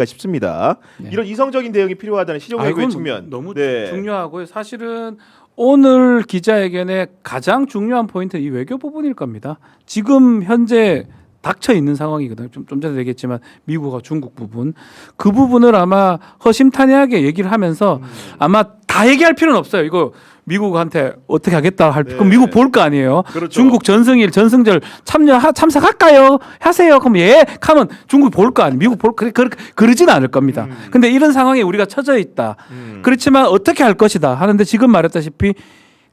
싶습니다. 네. 이런 이성적인 대응이 필요하다는 시정외교의 측면 너무 네. 중요하고요. 사실은 오늘 기자회견의 가장 중요한 포인트는 이 외교 부분일 겁니다. 지금 현재 닥쳐 있는 상황이거든요. 좀 전에 얘기했지만 미국과 중국 부분 그 부분을 아마 허심탄회하게 얘기를 하면서 아마 다 얘기할 필요는 없어요. 이거 미국한테 어떻게 하겠다 할 그럼 미국 볼 거 아니에요. 그렇죠. 중국 전승일 전승절 참석할까요? 하세요. 그럼 예. 하면 중국 볼 거 아니에요. 미국 그러진 않을 겁니다. 근데 이런 상황에 우리가 처져 있다. 그렇지만 어떻게 할 것이다 하는데 지금 말했다시피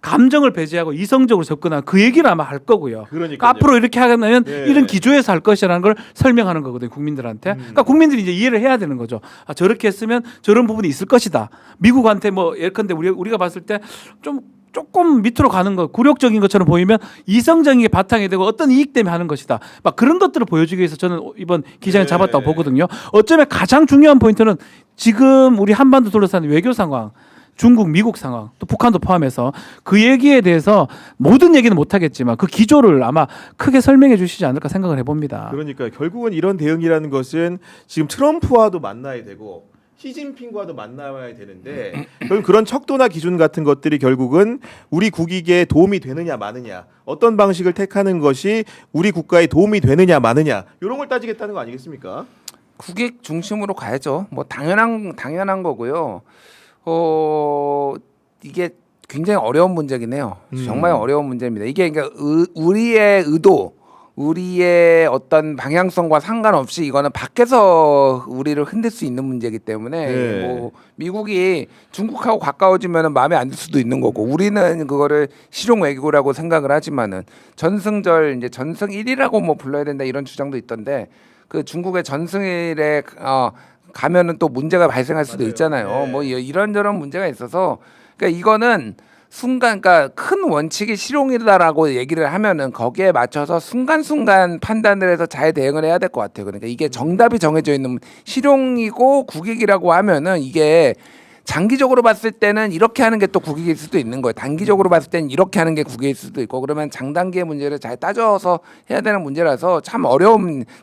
감정을 배제하고 이성적으로 접근한 그 얘기를 아마 할 거고요. 그러니까 앞으로 이렇게 하면 이런 기조에서 할 것이라는 걸 설명하는 거거든요. 국민들한테. 그러니까 국민들이 이제 이해를 해야 되는 거죠. 아, 저렇게 했으면 저런 부분이 있을 것이다. 미국한테 뭐 예컨대 우리가 봤을 때 조금 밑으로 가는 거 굴욕적인 것처럼 보이면 이성적인 게 바탕이 되고 어떤 이익 때문에 하는 것이다. 막 그런 것들을 보여주기 위해서 저는 이번 기자회견 잡았다고 보거든요. 어쩌면 가장 중요한 포인트는 지금 우리 한반도 둘러싸는 외교 상황 중국, 미국 상황, 또 북한도 포함해서 그 얘기에 대해서 모든 얘기는 못하겠지만 그 기조를 아마 크게 설명해 주시지 않을까 생각을 해봅니다. 그러니까 결국은 이런 대응이라는 것은 지금 트럼프와도 만나야 되고 시진핑과도 만나야 되는데 그런 척도나 기준 같은 것들이 결국은 우리 국익에 도움이 되느냐 마느냐 어떤 방식을 택하는 것이 우리 국가에 도움이 되느냐 마느냐 이런 걸 따지겠다는 거 아니겠습니까? 국익 중심으로 가야죠. 뭐 당연한 거고요. 이게 굉장히 어려운 문제긴 해요. 정말 어려운 문제입니다. 이게 그러니까 우리의 의도, 우리의 어떤 방향성과 상관없이 이거는 밖에서 우리를 흔들 수 있는 문제이기 때문에 뭐 미국이 중국하고 가까워지면 마음에 안 들 수도 있는 거고 우리는 그거를 실용 외교라고 생각을 하지만은 전승절 이제 전승일이라고 뭐 불러야 된다 이런 주장도 있던데 그 중국의 전승일에 가면은 또 문제가 발생할 수도 있잖아요. 뭐 이런저런 문제가 있어서 그러니까 이거는 그러니까 큰 원칙이 실용이다라고 얘기를 하면은 거기에 맞춰서 순간순간 판단을 해서 잘 대응을 해야 될 것 같아요. 그러니까 이게 정답이 정해져 있는 실용이고 국익이라고 하면은 이게 장기적으로 봤을 때는 이렇게 하는 게 또 국익일 수도 있는 거예요. 단기적으로 봤을 때는 이렇게 하는 게 국익일 수도 있고 그러면 장단기의 문제를 잘 따져서 해야 되는 문제라서 참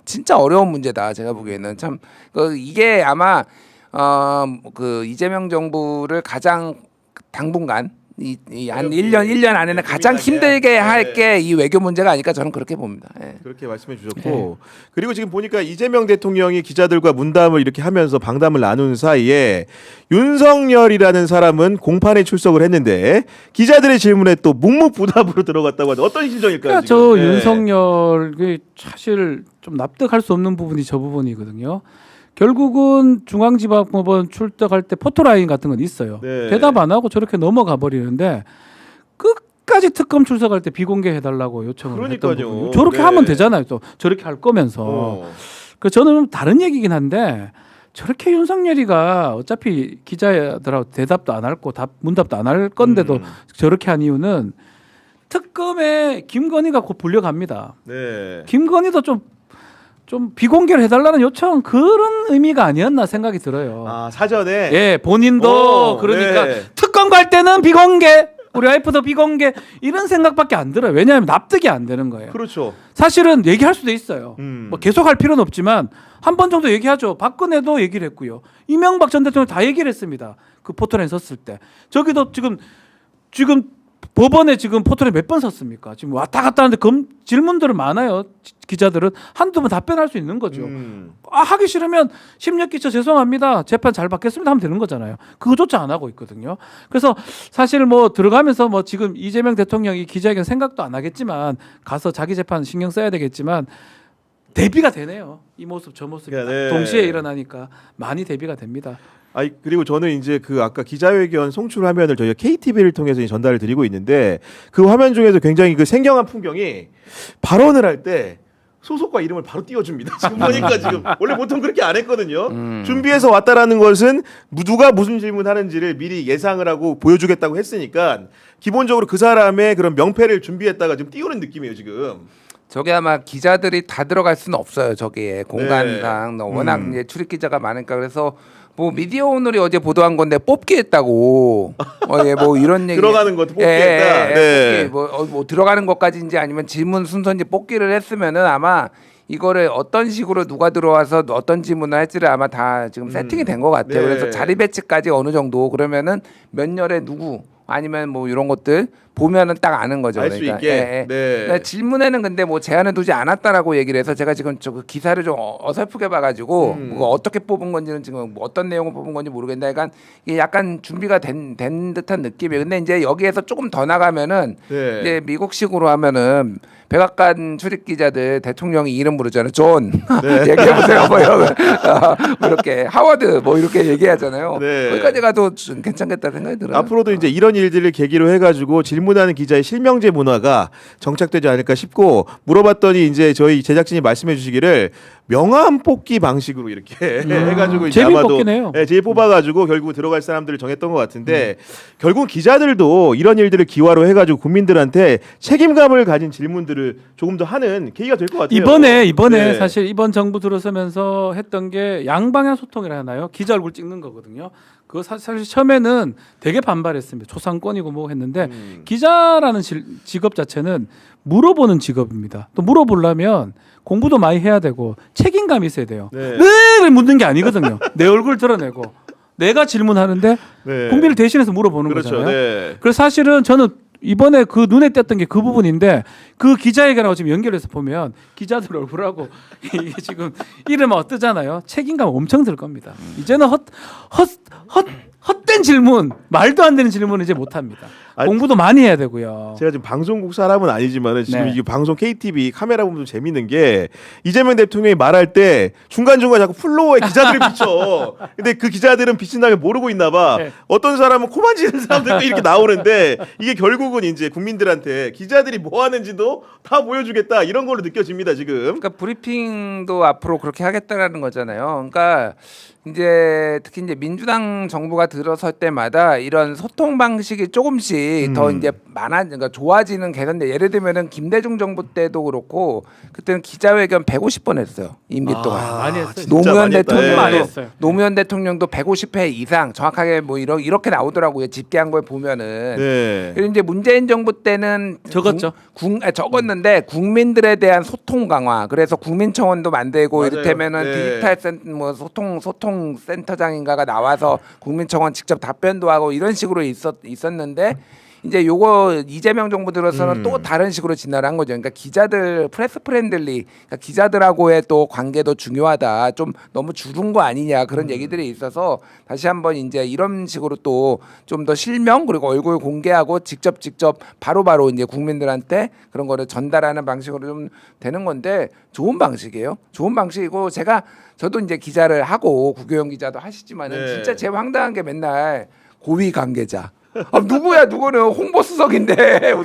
진짜 어려운 문제다. 제가 보기에는 참 이게 아마 그 이재명 정부를 가장 당분간 한 1년 안에는 가장 힘들게 할 게 이 외교 문제가 아닐까 저는 그렇게 봅니다. 그렇게 말씀해 주셨고 그리고 지금 보니까 이재명 대통령이 기자들과 문담을 이렇게 하면서 방담을 나눈 사이에 윤석열이라는 사람은 공판에 출석을 했는데 기자들의 질문에 또 묵묵부답으로 들어갔다고 하는데 어떤 심정일까요? 그러니까 저 윤석열 사실 좀 납득할 수 없는 부분이 저 부분이거든요. 결국은 중앙지방법원 출석할 때 포토라인 같은 건 있어요. 대답 안 하고 저렇게 넘어가 버리는데 끝까지 특검 출석할 때 비공개해달라고 요청을 했던 부분이에요. 저렇게 하면 되잖아요. 또 저렇게 할 거면서. 그래서 저는 다른 얘기긴 한데 저렇게 윤석열이가 어차피 기자들하고 대답도 안 할 거, 문답도 안 할 건데도 저렇게 한 이유는 특검에 김건희가 곧 불려갑니다. 김건희도 좀 비공개를 해달라는 요청 그런 의미가 아니었나 생각이 들어요. 아 사전에? 예, 본인도 그러니까 특검 갈 때는 비공개, 우리 와이프도 비공개 이런 생각밖에 안 들어요. 왜냐하면 납득이 안 되는 거예요. 그렇죠. 사실은 얘기할 수도 있어요. 뭐 계속 할 필요는 없지만 한 번 정도 얘기하죠. 박근혜도 얘기를 했고요. 이명박 전 대통령 다 얘기를 했습니다. 그 포털에 섰을 때. 저기도 지금 법원에 지금 포털에 몇 번 섰습니까? 지금 왔다 갔다 하는데 질문들은 많아요. 기자들은 한두 번 답변할 수 있는 거죠. 하기 싫으면 심력 끼쳐 죄송합니다. 재판 잘 받겠습니다 하면 되는 거잖아요. 그거조차 안 하고 있거든요. 그래서 사실 뭐 들어가면서 뭐 지금 이재명 대통령이 기자회견 생각도 안 하겠지만 가서 자기 재판 신경 써야 되겠지만 대비가 되네요. 이 모습 저 모습이 동시에 일어나니까 많이 대비가 됩니다. 그리고 저는 이제 그 아까 기자회견 송출 화면을 저희가 KTV를 통해서 전달을 드리고 있는데 그 화면 중에서 굉장히 그 생경한 풍경이 발언을 할 때 소속과 이름을 바로 띄워줍니다. 지금 보니까 지금 원래 보통 그렇게 안 했거든요. 준비해서 왔다라는 것은 누가 무슨 질문하는지를 미리 예상을 하고 보여주겠다고 했으니까 기본적으로 그 사람의 그런 명패를 준비했다가 지금 띄우는 느낌이에요 지금. 저게 아마 기자들이 다 들어갈 수는 없어요. 저기에 공간상 워낙 이제 출입 기자가 많으니까 그래서 뭐 미디어 오늘이 어제 보도한 건데 뽑기 했다고 뭐 이런 얘기 들어가는 것도 뽑기 했다. 뽑기 뭐 들어가는 것까지인지 아니면 질문 순서인지 뽑기를 했으면은 아마 이거를 어떤 식으로 누가 들어와서 어떤 질문을 할지를 아마 다 지금 세팅이 된 것 같아요. 네. 그래서 자리 배치까지 어느 정도 그러면은 몇 열에 누구 아니면 뭐 이런 것들 보면은 딱 아는 거죠. 알 수 있게. 네. 그러니까 질문에는 근데 뭐 제한을 두지 않았다라고 얘기를 해서 제가 지금 저 그 기사를 좀 어설프게 봐가지고 그거 어떻게 뽑은 건지는 지금 뭐 어떤 내용을 뽑은 건지 모르겠는데 약간 이게 약간 준비가 된 듯한 느낌이에요. 근데 이제 여기에서 조금 더 나가면은 네. 이제 미국식으로 하면은 백악관 출입 기자들 대통령이 이름 부르잖아요. 존 얘기해 보세요. 뭐 이렇게 하워드 뭐 이렇게 얘기하잖아요. 네. 거기까지 가도 좀 괜찮겠다 생각이 들어요. 앞으로도 이제 이런 일들을 계기로 해가지고 질문하는 기자의 실명제 문화가 정착되지 않을까 싶고 물어봤더니 이제 저희 제작진이 말씀해주시기를 명함 뽑기 방식으로 이렇게 해가지고 이제 제비 아마도 뽑기네요. 제비 뽑아가지고 결국 들어갈 사람들을 정했던 것 같은데 결국 기자들도 이런 일들을 기화로 해가지고 국민들한테 책임감을 가진 질문들을 조금 더 하는 계기가 될 것 같아요. 이번에 네. 사실 이번 정부 들어서면서 했던 게 양방향 소통이라 하나요? 기자 얼굴 찍는 거거든요. 그거 사실 처음에는 되게 반발했습니다. 초상권이고 뭐 했는데 기자라는 직업 자체는 물어보는 직업입니다. 또 물어보려면 공부도 많이 해야 되고 책임감이 있어야 돼요. 네. 늘 묻는 게 아니거든요. 내 얼굴 드러내고 내가 질문하는데 네. 국민을 대신해서 물어보는 그렇죠. 거잖아요. 네. 그래서 사실은 저는 이번에 그 눈에 띄었던 게 그 부분인데 그 기자회견하고 지금 연결해서 보면 기자들 얼굴하고 이게 지금 이름만 뜨잖아요. 책임감 엄청 들 겁니다. 이제는 헛된 질문, 말도 안 되는 질문은 이제 못 합니다. 아니, 공부도 많이 해야 되고요. 제가 지금 방송국 사람은 아니지만은 지금 네. 이게 방송 KTV 카메라 보면 좀 재밌는 게 이재명 대통령이 말할 때 중간중간 자꾸 플로어에 기자들이 비쳐. 근데 그 기자들은 비친다면 모르고 있나 봐. 네. 어떤 사람은 코만 지는 사람들도 이렇게 나오는데 이게 결국은 이제 국민들한테 기자들이 뭐 하는지도 다 보여주겠다 이런 걸로 느껴집니다, 지금. 그러니까 브리핑도 앞으로 그렇게 하겠다라는 거잖아요. 그러니까 이제 특히 이제 민주당 정부가 들어설 때마다 이런 소통 방식이 조금씩 더 이제 그러니까 좋아지는 개선돼. 예를 들면은 김대중 정부 때도 그렇고 그때는 기자회견 150번 했어요. 임기 동안. 많이 했어요. 진짜 노무현 많이 했다. 많이 대통령도 했어요. 노무현 대통령도 150회 이상 정확하게 뭐 이렇게 나오더라고요. 집계한 걸 보면은. 네. 그리고 이제 문재인 정부 때는 적었죠. 적었는데 국민들에 대한 소통 강화. 그래서 국민청원도 만들고 맞아요. 이를테면은 네. 디지털 뭐 소통 센터장인가가 나와서 국민청원 직접 답변도 하고 이런 식으로 있었는데 이제 요거 이재명 정부 들어서는 또 다른 식으로 진화를 한 거죠. 그러니까 기자들 프레스 프렌들리, 그러니까 기자들하고의 또 관계도 중요하다. 좀 너무 줄은 거 아니냐 그런 얘기들이 있어서 다시 한번 이제 이런 식으로 또 좀 더 실명 그리고 얼굴 공개하고 직접 바로바로 이제 국민들한테 그런 거를 전달하는 방식으로 좀 되는 건데 좋은 방식이에요. 좋은 방식이고 저도 이제 기자를 하고 국회의원 기자도 하시지만은 네. 진짜 제일 황당한 게 맨날 고위 관계자. 누구야 누구는 홍보수석인데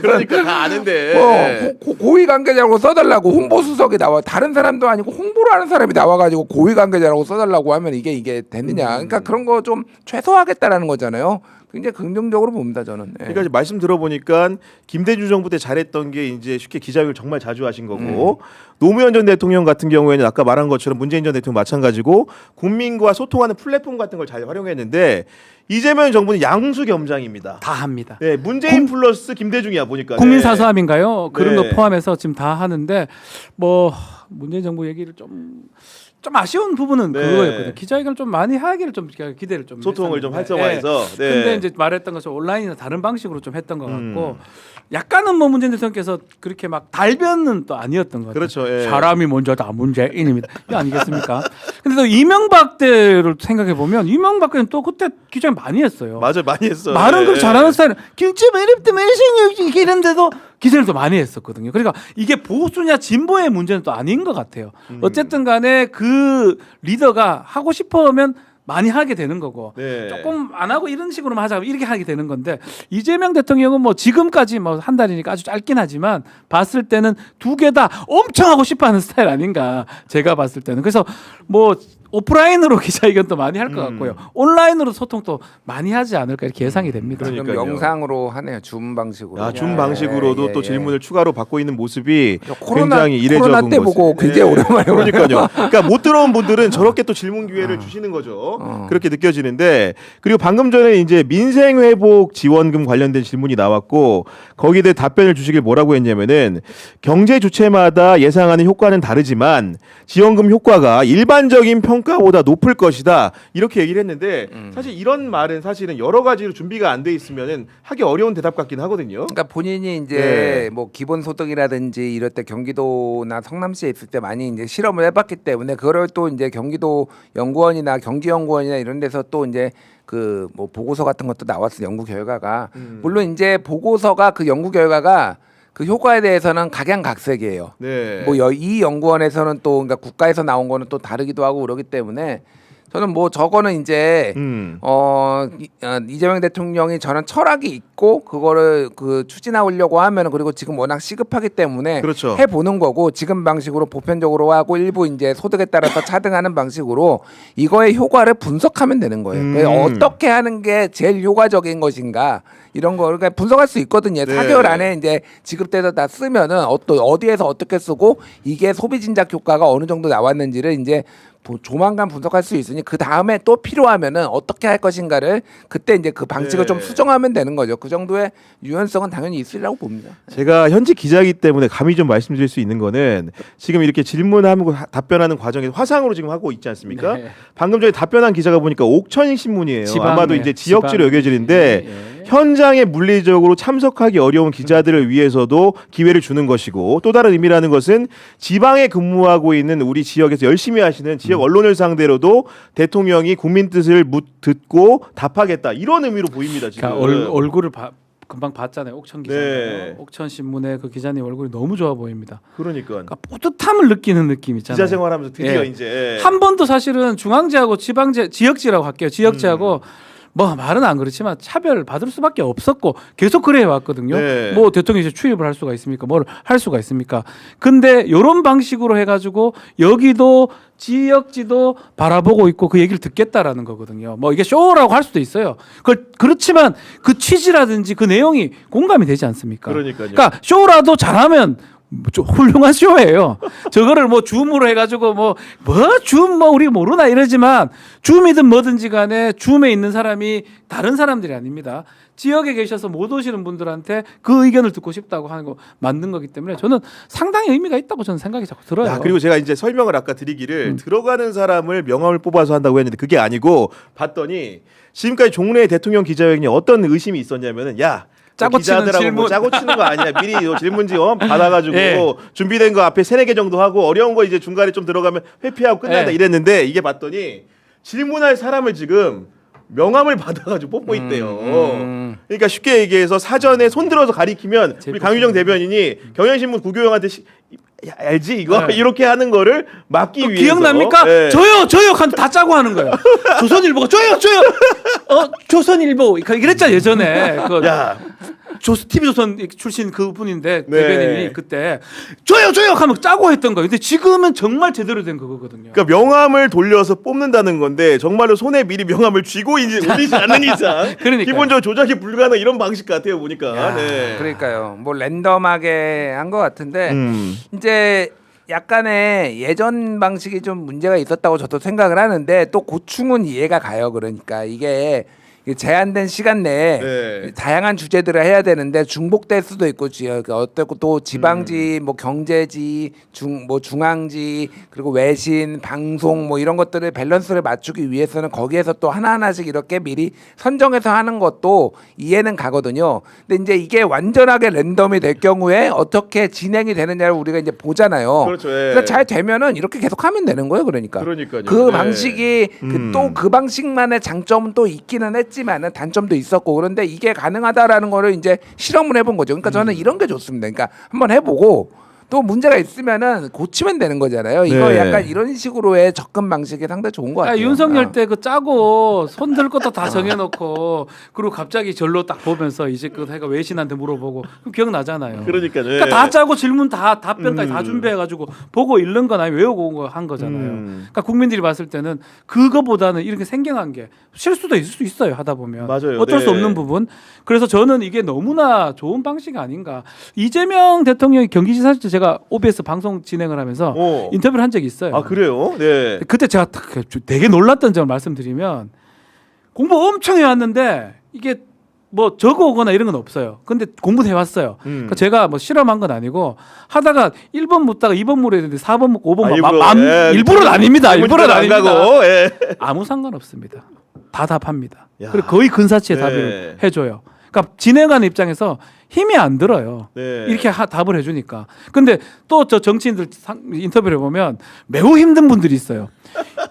그러니까 다 아는데. 고위 관계자라고 써달라고 홍보수석이 나와 다른 사람도 아니고 홍보를 하는 사람이 나와가지고 고위 관계자라고 써달라고 하면 이게 되느냐. 그러니까 그런 거 좀 최소화하겠다라는 거잖아요. 굉장히 긍정적으로 봅니다 저는. 네. 그러니까 이제 말씀 들어보니까 김대중 정부 때 잘했던 게 이제 쉽게 기자회견을 정말 자주 하신 거고 노무현 전 대통령 같은 경우에는 아까 말한 것처럼 문재인 전 대통령 마찬가지고 국민과 소통하는 플랫폼 같은 걸 잘 활용했는데 이재명 정부는 양수겸장입니다. 다 합니다. 네, 문재인 플러스 김대중이야 보니까. 국민 네. 사서함인가요? 그런 네. 거 포함해서 지금 다 하는데 뭐 문재인 정부 얘기를 좀 아쉬운 부분은 네. 그거였거든요. 기자회견을 좀 많이 하기를 좀 기대를 좀 소통을 좀 했었는데. 활성화해서. 네. 근데 이제 말했던 것처럼 온라인이나 다른 방식으로 좀 했던 것 같고 약간은 뭐 문재인 대통령께서 그렇게 막 달변은 또 아니었던 것 같아요. 그렇죠. 예. 사람이 먼저다 문재인입니다. 이거 아니겠습니까? 근데 또 이명박 때를 생각해 보면 이명박 때는 또 그때 기자회 많이 했어요. 맞아요, 많이 했어. 말은 예. 그렇게 잘하는 스타일은 김치 매립도 매생이 이랬는데도 기자들도 많이 했었거든요. 그러니까 이게 보수냐 진보의 문제는 또 아닌 것 같아요. 어쨌든 간에 그 리더가 하고 싶으면 많이 하게 되는 거고 네. 조금 안 하고 이런 식으로만 하자 이렇게 하게 되는 건데 이재명 대통령은 뭐 지금까지 뭐 한 달이니까 아주 짧긴 하지만 봤을 때는 두 개 다 엄청 하고 싶어하는 스타일 아닌가 제가 봤을 때는. 그래서 뭐 오프라인으로 기자회견도 많이 할 것 같고요. 온라인으로 소통도 많이 하지 않을까 이렇게 예상이 됩니다. 지금 그러니까요. 영상으로 하네요. 줌 방식으로. 아, 줌 방식으로도 또 질문을 추가로 받고 있는 모습이 코로나 굉장히 이례적인 코로나 때 보고 것을. 굉장히 오랜만에 그러니까요. 그러니까 못 들어온 분들은 저렇게 또 질문 기회를 주시는 거죠. 그렇게 느껴지는데 그리고 방금 전에 이제 민생 회복 지원금 관련된 질문이 나왔고 거기에 대해 답변을 주시길 뭐라고 했냐면은 경제 주체마다 예상하는 효과는 다르지만 지원금 효과가 일반적인 평가보다 높을 것이다 이렇게 얘기를 했는데 사실 이런 말은 사실은 여러 가지로 준비가 안 돼 있으면은 하기 어려운 대답 같긴 하거든요. 그러니까 본인이 이제 네. 뭐 기본소득이라든지 이럴 때 경기도나 성남시에 있을 때 많이 이제 실험을 해봤기 때문에 그걸 또 이제 경기도 연구원이나 경기연구원이나 이런 데서 또 이제 그 뭐 보고서 같은 것도 나왔어 연구 결과가 물론 이제 보고서가 그 연구 결과가 그 효과에 대해서는 각양각색이에요. 네. 뭐 이 연구원에서는 또 그러니까 국가에서 나온 거는 또 다르기도 하고 그러기 때문에 저는 뭐 저거는 이제 이재명 대통령이 저는 철학이 있고 그거를 그 추진하려고 하면은 그리고 지금 워낙 시급하기 때문에 그렇죠. 해보는 거고 지금 방식으로 보편적으로 하고 일부 이제 소득에 따라서 차등하는 방식으로 이거의 효과를 분석하면 되는 거예요. 그래서 어떻게 하는 게 제일 효과적인 것인가 이런 거 그러니까 분석할 수 있거든요. 네. 4개월 안에 이제 지급돼서 다 쓰면은 어디에서 어떻게 쓰고 이게 소비 진작 효과가 어느 정도 나왔는지를 이제 조만간 분석할 수 있으니 그 다음에 또 필요하면은 어떻게 할 것인가를 그때 이제 그 방식을 네. 좀 수정하면 되는 거죠. 그 정도의 유연성은 당연히 있으리라고 봅니다. 제가 현직 기자이기 때문에 감히 좀 말씀드릴 수 있는 거는 지금 이렇게 질문하고 답변하는 과정에서 화상으로 지금 하고 있지 않습니까? 네. 방금 전에 답변한 기자가 보니까 옥천 신문이에요. 지방, 아마도 네. 이제 지역지로 지방. 여겨지는데 예. 현장에 물리적으로 참석하기 어려운 기자들을 위해서도 기회를 주는 것이고 또 다른 의미라는 것은 지방에 근무하고 있는 우리 지역에서 열심히 하시는 지역 언론을 상대로도 대통령이 국민 뜻을 듣고 답하겠다 이런 의미로 보입니다. 지금. 그러니까 얼굴을 금방 봤잖아요. 옥천 기자. 네. 옥천 신문의 그 기자님 얼굴이 너무 좋아 보입니다. 그러니까 그러니까 뿌듯함을 느끼는 느낌 있잖아요. 기자 생활하면서 드디어 예. 이제 한 번도 사실은 중앙지하고 지방지 지역지라고 할게요. 지역지하고 뭐 말은 안 그렇지만 차별 받을 수밖에 없었고 계속 그래 왔거든요. 네. 뭐 대통령이 출입을 할 수가 있습니까? 뭘 할 수가 있습니까? 근데 이런 방식으로 해가지고 여기도 지역지도 바라보고 있고 그 얘기를 듣겠다라는 거거든요. 뭐 이게 쇼라고 할 수도 있어요. 그렇지만 그 취지라든지 그 내용이 공감이 되지 않습니까? 그러니까요. 그러니까 쇼라도 잘하면 좀 훌륭한 쇼예요. 저거를 뭐 줌으로 해가지고 줌 우리 모르나 이러지만 줌이든 뭐든지 간에 줌에 있는 사람이 다른 사람들이 아닙니다. 지역에 계셔서 못 오시는 분들한테 그 의견을 듣고 싶다고 하는 거 만든 거기 때문에 저는 상당히 의미가 있다고 저는 생각이 자꾸 들어요. 야, 그리고 제가 이제 설명을 아까 드리기를 들어가는 사람을 명함을 뽑아서 한다고 했는데 그게 아니고 봤더니 지금까지 종래의 대통령 기자회견이 어떤 의심이 있었냐면은 짜고 치는 기자들하고 질문. 뭐 짜고 치는 거 아니야. 미리 질문지 받아가지고 예. 준비된 거 앞에 3-4개 정도 하고 어려운 거 이제 중간에 좀 들어가면 회피하고 끝난다 예. 이랬는데 이게 봤더니 질문할 사람을 지금 명함을 받아가지고 뽑고 있대요. 그러니까 쉽게 얘기해서 사전에 손들어서 가리키면 우리 강유정 대변인이 경향신문 구교영한테 알지 이거 네. 이렇게 하는 거를 막기 위해서 기억납니까? 네. 저요 다 짜고 하는 거예요. 조선일보가 저요 조선일보 이랬잖아요 예전에 야 TV조선 출신 그분인데 네. 대변인이 그때 저요 하면 짜고 했던 거예요. 근데 지금은 정말 제대로 된 그거거든요. 그러니까 명함을 돌려서 뽑는다는 건데 정말로 손에 미리 명함을 쥐고 이제 올리지 않는 이상 그러니까요. 기본적으로 조작이 불가능 이런 방식 같아요 보니까. 야, 네. 그러니까요. 뭐 랜덤하게 한 것 같은데 이제 약간의 예전 방식이 좀 문제가 있었다고 저도 생각을 하는데 또 고충은 이해가 가요. 그러니까 이게 제한된 시간 내에 네. 다양한 주제들을 해야 되는데 중복될 수도 있고 어떻고 또 지방지 뭐 경제지 중앙지 그리고 외신 방송 뭐 이런 것들을 밸런스를 맞추기 위해서는 거기에서 또 하나하나씩 이렇게 미리 선정해서 하는 것도 이해는 가거든요. 근데 이제 이게 완전하게 랜덤이 될 경우에 어떻게 진행이 되느냐를 우리가 이제 보잖아요. 그렇죠. 예. 그래서 잘 되면은 이렇게 계속 하면 되는 거예요. 그러니까요. 그 그 방식이 또 그 방식만의 장점은 또 있기는 했지만은 단점도 있었고 그런데 이게 가능하다라는 거를 이제 실험을 해본 거죠. 그러니까 저는 이런 게 좋습니다. 그러니까 한번 해보고 또 문제가 있으면은 고치면 되는 거잖아요. 이거 네. 약간 이런 식으로의 접근 방식이 상당히 좋은 것 같아요. 윤석열 때 그 짜고 손 들 것도 다 정해놓고 그리고 갑자기 절로 딱 보면서 이제 그 해가 외신한테 물어보고 그럼 기억나잖아요. 그러니까요. 그러니까 다 짜고 질문 다 답변까지 다 준비해가지고 보고 읽는 건 아니고 외우고 온 거 한 거잖아요. 그러니까 국민들이 봤을 때는 그거보다는 이렇게 생경한 게 실수도 있을 수 있어요. 하다 보면 맞아요. 어쩔 수 네. 없는 부분. 그래서 저는 이게 너무나 좋은 방식이 아닌가. 이재명 대통령이 경기지사 때 제가 OBS 방송 진행을 하면서 인터뷰를 한 적이 있어요. 아 그래요? 네. 그때 제가 되게 놀랐던 점을 말씀드리면 공부 엄청 해왔는데 이게 뭐 적어오거나 이런 건 없어요. 근데 공부는 해왔어요. 그러니까 제가 뭐 실험한 건 아니고 하다가 1번 묻다가 2번 물어야 되는데 4번 묻고 5번 일부러는 아닙니다. 일부러는 아닙니다. 가고, 예. 아무 상관없습니다. 다 답합니다. 야. 그리고 거의 근사치의 네. 답을 해줘요. 그러니까 진행하는 입장에서 힘이 안 들어요. 네. 이렇게 답을 해주니까. 근데 또 저 정치인들 인터뷰를 보면 매우 힘든 분들이 있어요.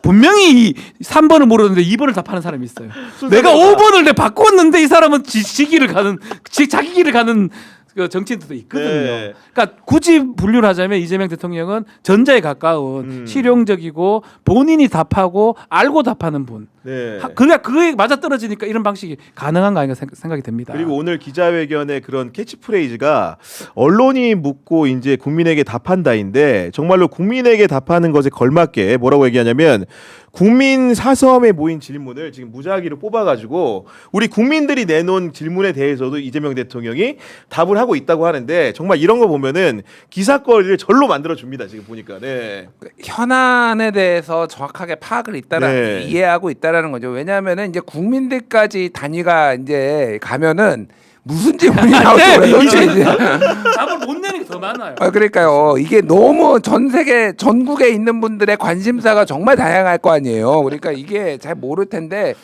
분명히 3번을 물었는데 2번을 답하는 사람이 있어요. 내가 5번을 바꿨는데 이 사람은 자기 길을 가는 그 정치인들도 있거든요. 네. 그러니까 굳이 분류를 하자면 이재명 대통령은 전자에 가까운 실용적이고 본인이 답하고 알고 답하는 분. 네. 그게 맞아 떨어지니까 이런 방식이 가능한 거 아닌가 생각이 됩니다. 그리고 오늘 기자회견의 그런 캐치프레이즈가 언론이 묻고 이제 국민에게 답한다인데 정말로 국민에게 답하는 것에 걸맞게 뭐라고 얘기하냐면 국민 사서함에 모인 질문을 지금 무작위로 뽑아가지고 우리 국민들이 내놓은 질문에 대해서도 이재명 대통령이 답을 하고 있다고 하는데 정말 이런 거 보면은 기사거리를 절로 만들어 줍니다. 지금 보니까. 네. 현안에 대해서 정확하게 파악을 네. 이해하고 있다라는 거죠. 왜냐하면은 이제 국민들까지 단위가 이제 가면은 무슨 질문이 나올지 도대체 이제. 답을 못 내는 게 더 많아요. 그러니까요. 이게 너무 전 세계 전국에 있는 분들의 관심사가 정말 다양할 거 아니에요. 그러니까 이게 잘 모를 텐데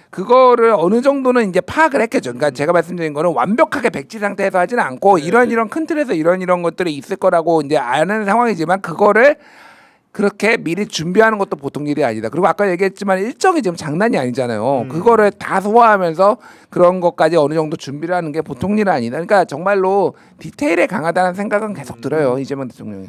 그거를 어느 정도는 이제 파악을 했겠죠. 그러니까 제가 말씀드린 거는 완벽하게 백지 상태에서 하지는 않고 이런 큰 틀에서 이런 것들이 있을 거라고 이제 아는 상황이지만 그거를 그렇게 미리 준비하는 것도 보통 일이 아니다. 그리고 아까 얘기했지만 일정이 지금 장난이 아니잖아요. 그거를 다 소화하면서 그런 것까지 어느 정도 준비를 하는 게 보통 일은 아니다. 그러니까 정말로 디테일에 강하다는 생각은 계속 들어요. 이재명 대통령이.